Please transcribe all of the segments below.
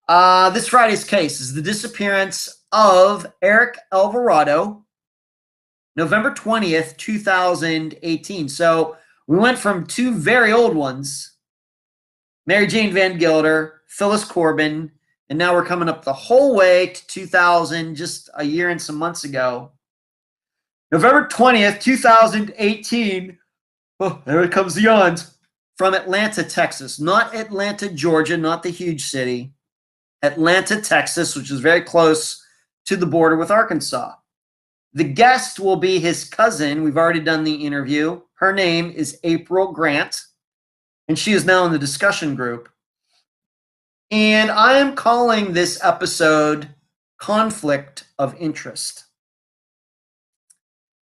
This Friday's case is the disappearance of Eric Alvarado, November 20th, 2018. So we went from two very old ones, Mary Jane Van Gilder, Phyllis Corbin, and now we're coming up the whole way to 2000, just a year and some months ago. November 20th, 2018. Oh, there it comes the yawns. From Atlanta, Texas. Not Atlanta, Georgia, not the huge city. Atlanta, Texas, which is very close to the border with Arkansas. The guest will be his cousin. We've already done the interview. Her name is April Grant, and she is now in the discussion group. And I am calling this episode Conflict of Interest.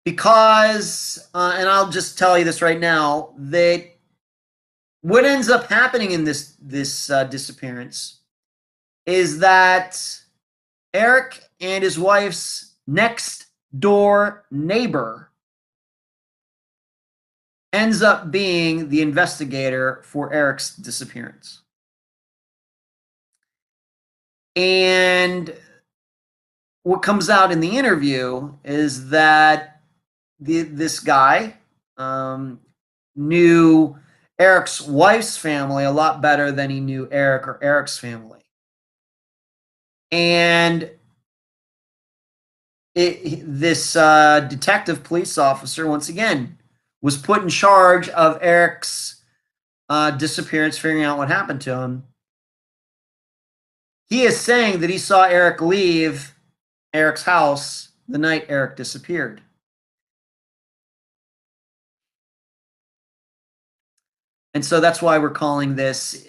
Because, and I'll just tell you this right now, that what ends up happening in this disappearance is that Eric and his wife's next door neighbor ends up being the investigator for Eric's disappearance. And what comes out in the interview is that this guy knew Eric's wife's family a lot better than he knew Eric or Eric's family. And this detective police officer, once again, was put in charge of Eric's disappearance, figuring out what happened to him. He is saying that he saw Eric leave Eric's house the night Eric disappeared. And so that's why we're calling this,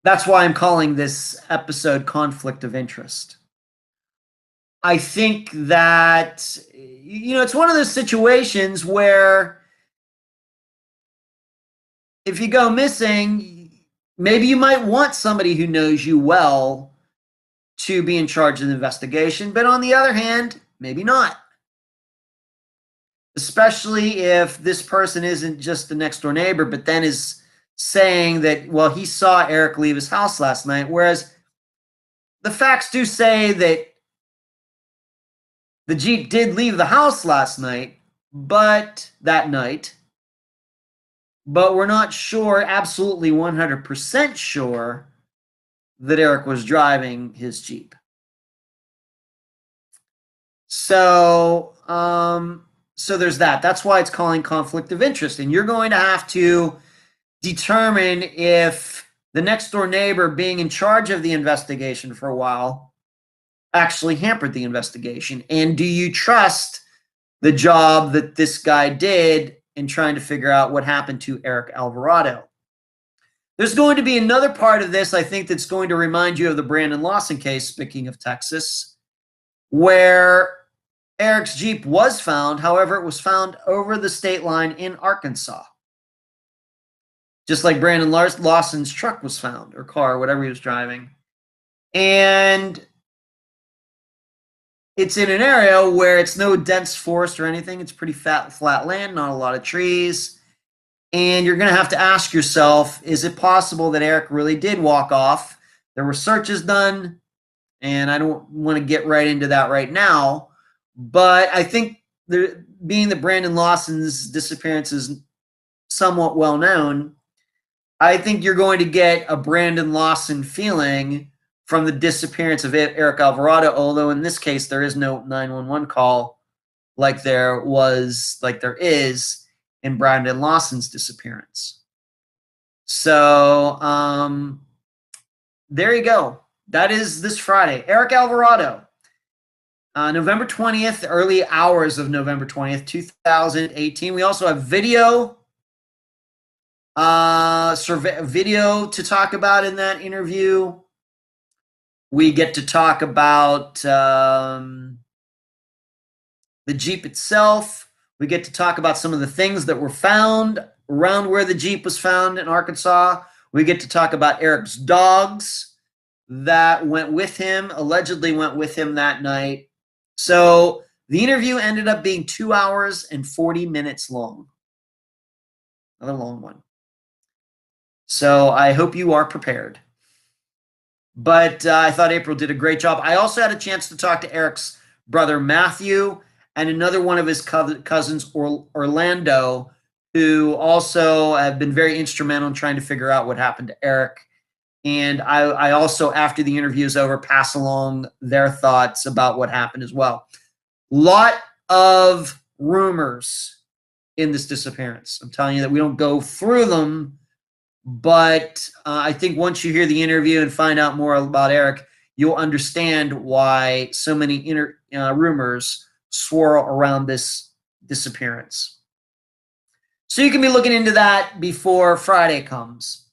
that's why I'm calling this episode Conflict of Interest. I think that, it's one of those situations where if you go missing, maybe you might want somebody who knows you well to be in charge of the investigation, but on the other hand, maybe not. Especially if this person isn't just the next door neighbor, but then is saying that, well, he saw Eric leave his house last night, whereas the facts do say that the Jeep did leave the house last night, but we're not sure, absolutely 100% sure, that Eric was driving his Jeep. So there's that. That's why it's calling conflict of interest. And you're going to have to determine if the next door neighbor being in charge of the investigation for a while actually hampered the investigation. And do you trust the job that this guy did in trying to figure out what happened to Eric Alvarado? There's going to be another part of this, I think, that's going to remind you of the Brandon Lawson case, speaking of Texas, where Eric's Jeep was found. However, it was found over the state line in Arkansas. Just like Brandon Lawson's truck was found, or car, whatever he was driving. And it's in an area where it's no dense forest or anything. It's pretty flat land, not a lot of trees. And you're going to have to ask yourself, is it possible that Eric really did walk off? There were searches done, and I don't want to get right into that right now. But I think being that Brandon Lawson's disappearance is somewhat well known, I think you're going to get a Brandon Lawson feeling from the disappearance of Eric Alvarado, although in this case there is no 911 call like there is in Brandon Lawson's disappearance. So there you go. That is this Friday. Eric Alvarado. November 20th, early hours of November 20th, 2018. We also have video to talk about in that interview. We get to talk about the Jeep itself. We get to talk about some of the things that were found around where the Jeep was found in Arkansas. We get to talk about Eric's dogs that allegedly went with him that night. So the interview ended up being 2 hours and 40 minutes long. Another long one. So I hope you are prepared. But I thought April did a great job. I also had a chance to talk to Eric's brother Matthew and another one of his cousins, Orlando, who also have been very instrumental in trying to figure out what happened to Eric. And I also, after the interview is over, pass along their thoughts about what happened as well. Lot of rumors in this disappearance. I'm telling you that we don't go through them, but I think once you hear the interview and find out more about Eric, you'll understand why so many rumors swirl around this disappearance. So you can be looking into that before Friday comes.